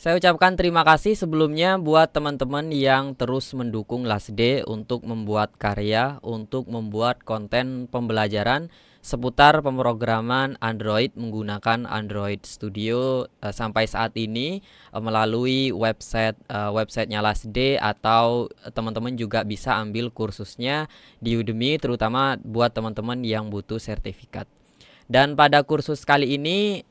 Saya ucapkan terima kasih sebelumnya buat teman-teman yang terus mendukung LASD untuk membuat karya, untuk membuat konten pembelajaran seputar pemrograman Android menggunakan Android Studio sampai saat ini melalui websitenya LASD, atau teman-teman juga bisa ambil kursusnya di Udemy, terutama buat teman-teman yang butuh sertifikat. Dan pada kursus kali ini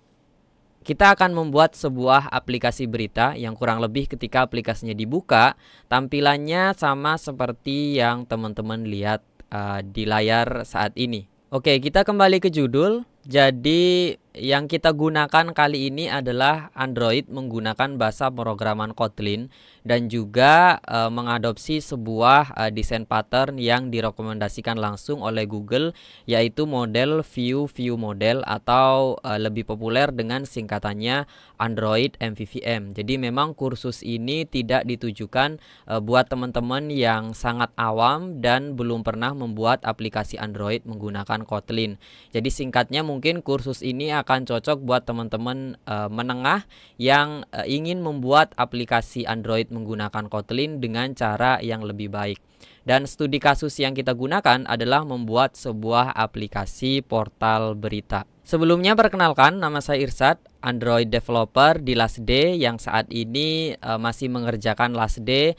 kita akan membuat sebuah aplikasi berita yang kurang lebih ketika aplikasinya dibuka, tampilannya sama seperti yang teman-teman lihat di layar saat ini. Oke, kita kembali ke judul. Jadi yang kita gunakan kali ini adalah Android menggunakan bahasa pemrograman Kotlin dan juga mengadopsi sebuah desain pattern yang direkomendasikan langsung oleh Google, yaitu model View Model, atau lebih populer dengan singkatannya Android MVVM. Jadi memang kursus ini tidak ditujukan buat teman-teman yang sangat awam dan belum pernah membuat aplikasi Android menggunakan Kotlin. Jadi singkatnya, mungkin kursus ini akan cocok buat teman-teman menengah yang ingin membuat aplikasi Android menggunakan Kotlin dengan cara yang lebih baik. Dan studi kasus yang kita gunakan adalah membuat sebuah aplikasi portal berita. Sebelumnya perkenalkan, nama saya Irsad, Android developer di LASD yang saat ini masih mengerjakan LASD,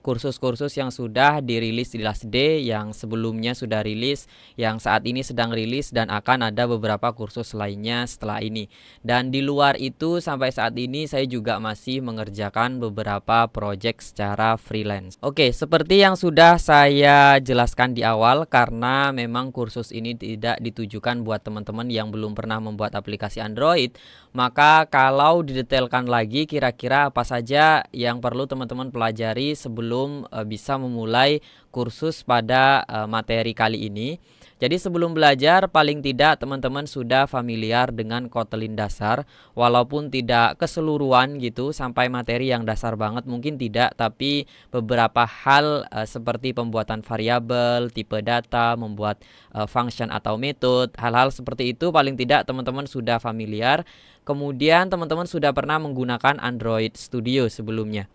kursus-kursus yang sudah dirilis di LASD, yang sebelumnya sudah rilis, yang saat ini sedang rilis, dan akan ada beberapa kursus lainnya setelah ini. Dan di luar itu sampai saat ini saya juga masih mengerjakan beberapa project secara freelance. Oke, seperti yang sudah saya jelaskan di awal, karena memang kursus ini tidak ditujukan buat teman-teman yang belum pernah membuat aplikasi Android, maka kalau didetailkan lagi kira-kira apa saja yang perlu teman-teman pelajari sebelum bisa memulai kursus pada materi kali ini. Jadi sebelum belajar, paling tidak teman-teman sudah familiar dengan Kotlin dasar, walaupun tidak keseluruhan gitu sampai materi yang dasar banget, mungkin tidak, tapi beberapa hal seperti pembuatan variabel, tipe data, membuat function atau method, hal-hal seperti itu paling tidak teman-teman sudah familiar. Kemudian teman-teman sudah pernah menggunakan Android Studio sebelumnya.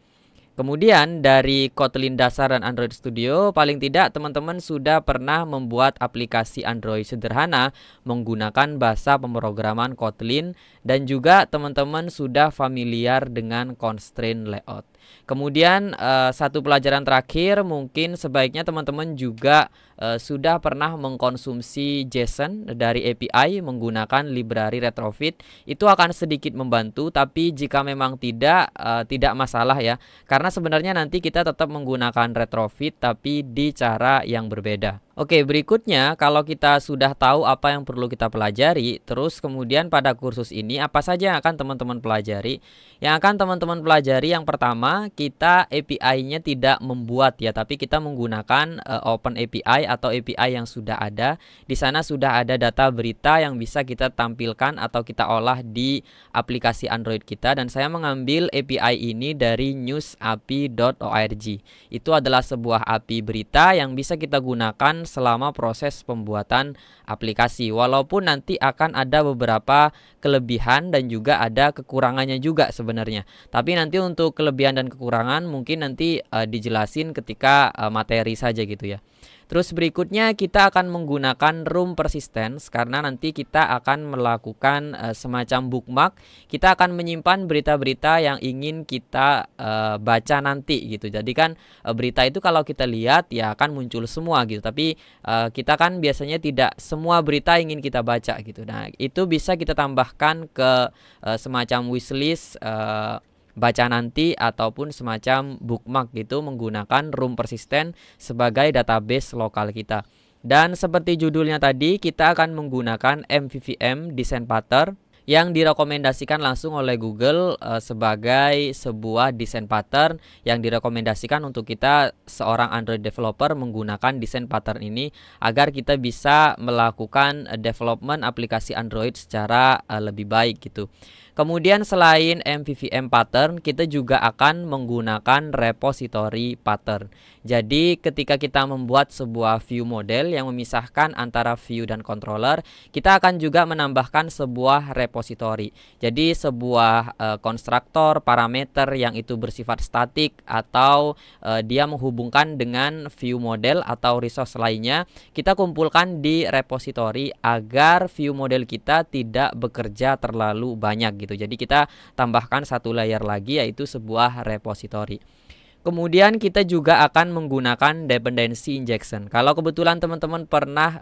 Kemudian dari Kotlin dasar dan Android Studio, paling tidak teman-teman sudah pernah membuat aplikasi Android sederhana menggunakan bahasa pemrograman Kotlin, dan juga teman-teman sudah familiar dengan constraint layout. Kemudian satu pelajaran terakhir, mungkin sebaiknya teman-teman juga sudah pernah mengkonsumsi JSON dari API menggunakan library retrofit. Itu akan sedikit membantu, tapi jika memang tidak masalah ya, karena sebenarnya nanti kita tetap menggunakan retrofit tapi di cara yang berbeda. Oke, berikutnya kalau kita sudah tahu apa yang perlu kita pelajari, terus kemudian pada kursus ini apa saja yang akan teman-teman pelajari? Yang akan teman-teman pelajari, yang pertama, kita API-nya tidak membuat ya, tapi kita menggunakan Open API atau API yang sudah ada. Di sana sudah ada data berita yang bisa kita tampilkan atau kita olah di aplikasi Android kita, dan saya mengambil API ini dari newsapi.org. Itu adalah sebuah API berita yang bisa kita gunakan selama proses pembuatan aplikasi, walaupun nanti akan ada beberapa kelebihan dan juga ada kekurangannya juga sebenarnya. Tapi nanti untuk kelebihan dan kekurangan mungkin nanti dijelasin ketika materi saja gitu ya. Terus berikutnya kita akan menggunakan room persistence, karena nanti kita akan melakukan semacam bookmark. Kita akan menyimpan berita-berita yang ingin kita baca nanti gitu. Jadi kan berita itu kalau kita lihat ya akan muncul semua gitu. Tapi kita kan biasanya tidak semua berita ingin kita baca gitu. Nah, itu bisa kita tambahkan ke semacam wishlist baca nanti ataupun semacam bookmark gitu menggunakan room persistent sebagai database lokal kita. Dan seperti judulnya tadi, kita akan menggunakan MVVM design pattern yang direkomendasikan langsung oleh Google sebagai sebuah desain pattern yang direkomendasikan untuk kita seorang Android developer menggunakan desain pattern ini agar kita bisa melakukan development aplikasi Android secara lebih baik gitu. Kemudian selain MVVM pattern, kita juga akan menggunakan repository pattern. Jadi ketika kita membuat sebuah view model yang memisahkan antara view dan controller, kita akan juga menambahkan sebuah repository. Jadi sebuah konstruktor parameter yang itu bersifat statik atau dia menghubungkan dengan view model atau resource lainnya, kita kumpulkan di repository agar view model kita tidak bekerja terlalu banyak gitu. Jadi kita tambahkan satu layer lagi, yaitu sebuah repository. Kemudian kita juga akan menggunakan dependency injection. Kalau kebetulan teman-teman pernah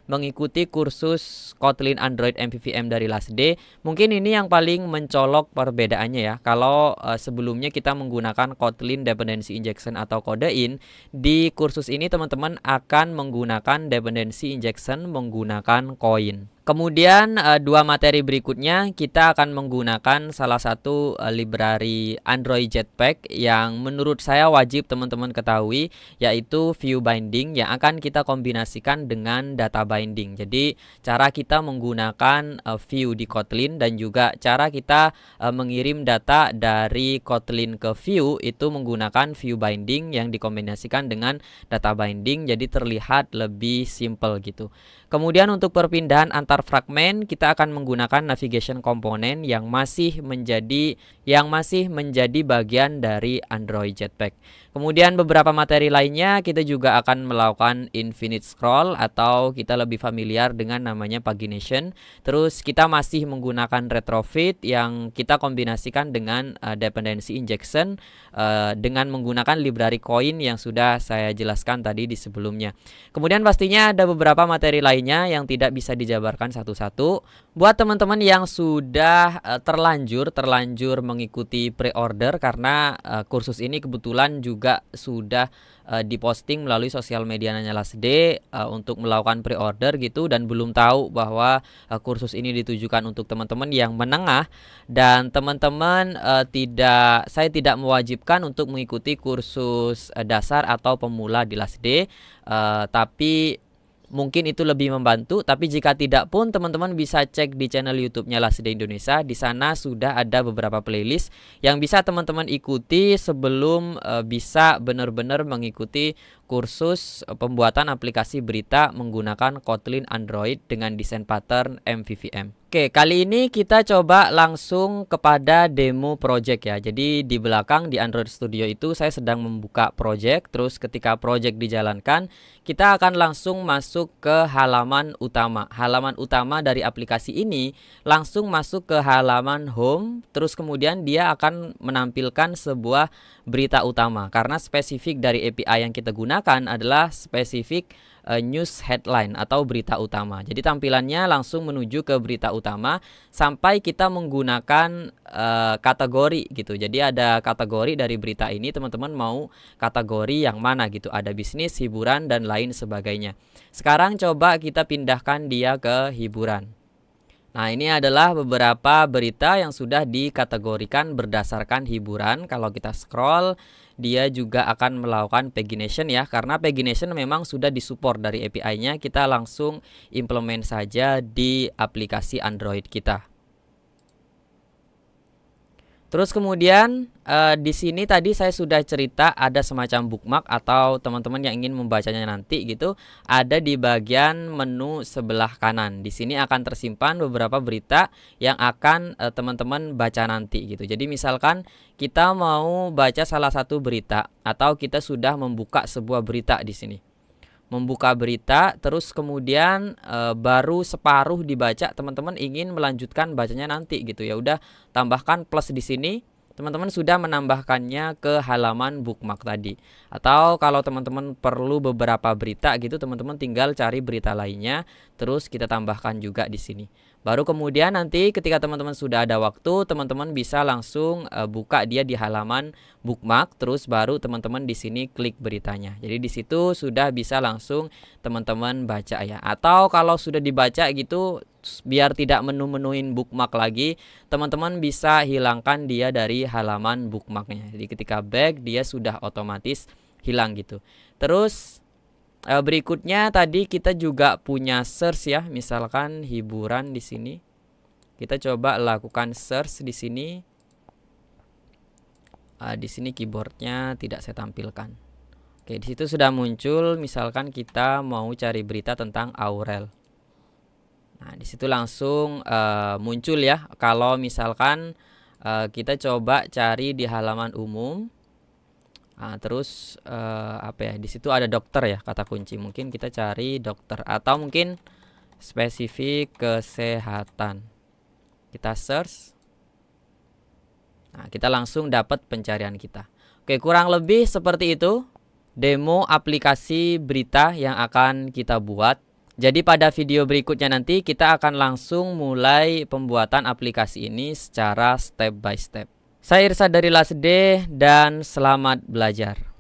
mengikuti kursus Kotlin Android MVVM dari LastD, mungkin ini yang paling mencolok perbedaannya ya. Kalau sebelumnya kita menggunakan Kotlin dependency injection atau codein, di kursus ini teman-teman akan menggunakan dependency injection menggunakan Koin. Kemudian dua materi berikutnya kita akan menggunakan salah satu library Android Jetpack yang menurut saya wajib teman-teman ketahui, yaitu view binding yang akan kita kombinasikan dengan data binding. Jadi cara kita menggunakan view di Kotlin dan juga cara kita mengirim data dari Kotlin ke view itu menggunakan view binding yang dikombinasikan dengan data binding, jadi terlihat lebih simple gitu. Kemudian untuk perpindahan antar fragmen kita akan menggunakan navigation komponen yang masih menjadi bagian dari Android Jetpack. Kemudian beberapa materi lainnya kita juga akan melakukan infinite scroll atau kita lebih familiar dengan namanya pagination. Terus kita masih menggunakan retrofit yang kita kombinasikan dengan dependency injection dengan menggunakan library Koin yang sudah saya jelaskan tadi di sebelumnya. Kemudian pastinya ada beberapa materi lainnya yang tidak bisa dijabarkan satu-satu. Buat teman-teman yang sudah terlanjur mengikuti pre-order, karena kursus ini kebetulan juga sudah diposting melalui sosial media Nanya LastD untuk melakukan pre-order gitu, dan belum tahu bahwa kursus ini ditujukan untuk teman-teman yang menengah, dan teman-teman saya tidak mewajibkan untuk mengikuti kursus dasar atau pemula di LastD, tapi mungkin itu lebih membantu. Tapi jika tidak pun teman-teman bisa cek di channel YouTube-nya LastD Indonesia. Di sana sudah ada beberapa playlist yang bisa teman-teman ikuti sebelum bisa benar-benar mengikuti kursus pembuatan aplikasi berita menggunakan Kotlin Android dengan desain pattern MVVM. Oke, kali ini kita coba langsung kepada demo project ya. Jadi di belakang di Android Studio itu saya sedang membuka project. Terus ketika project dijalankan, kita akan langsung masuk ke halaman utama. Halaman utama dari aplikasi ini langsung masuk ke halaman home. Terus kemudian dia akan menampilkan sebuah berita utama. Karena spesifik dari API yang kita gunakan adalah spesifik news headline atau berita utama. Jadi tampilannya langsung menuju ke berita utama sampai kita menggunakan kategori gitu. Jadi ada kategori dari berita ini, teman-teman mau kategori yang mana gitu. Ada bisnis, hiburan, dan lain sebagainya. Sekarang coba kita pindahkan dia ke hiburan. Nah, ini adalah beberapa berita yang sudah dikategorikan berdasarkan hiburan. Kalau kita scroll, dia juga akan melakukan pagination ya, karena pagination memang sudah disupport dari API-nya. Kita langsung implement saja di aplikasi Android kita. Terus kemudian di sini tadi saya sudah cerita ada semacam bookmark atau teman-teman yang ingin membacanya nanti gitu, ada di bagian menu sebelah kanan. Di sini akan tersimpan beberapa berita yang akan teman-teman baca nanti gitu. Jadi misalkan kita mau baca salah satu berita atau kita sudah membuka sebuah berita di sini. Membuka berita, terus kemudian baru separuh dibaca, teman-teman ingin melanjutkan bacanya nanti gitu ya. Udah tambahkan plus di sini. Teman-teman sudah menambahkannya ke halaman bookmark tadi. Atau kalau teman-teman perlu beberapa berita gitu, teman-teman tinggal cari berita lainnya, terus kita tambahkan juga di sini. Baru kemudian nanti ketika teman-teman sudah ada waktu, teman-teman bisa langsung buka dia di halaman bookmark, terus baru teman-teman di sini klik beritanya. Jadi di situ sudah bisa langsung teman-teman baca ya. Atau kalau sudah dibaca gitu, biar tidak menu-menuin bookmark lagi, teman-teman bisa hilangkan dia dari halaman bookmarknya. Jadi ketika back dia sudah otomatis hilang gitu. Terus berikutnya tadi kita juga punya search ya, misalkan hiburan di sini. Kita coba lakukan search di sini. Di sini keyboardnya tidak saya tampilkan. Oke, di situ sudah muncul. Misalkan kita mau cari berita tentang Aurel. Nah, di situ langsung muncul ya. Kalau misalkan kita coba cari di halaman umum. Terus apa ya? Di situ ada dokter ya, kata kunci. Mungkin kita cari dokter atau mungkin spesifik kesehatan. Kita search. Nah, kita langsung dapat pencarian kita. Oke, kurang lebih seperti itu demo aplikasi berita yang akan kita buat. Jadi pada video berikutnya nanti kita akan langsung mulai pembuatan aplikasi ini secara step by step. Saya Irsa dari LASD dan selamat belajar.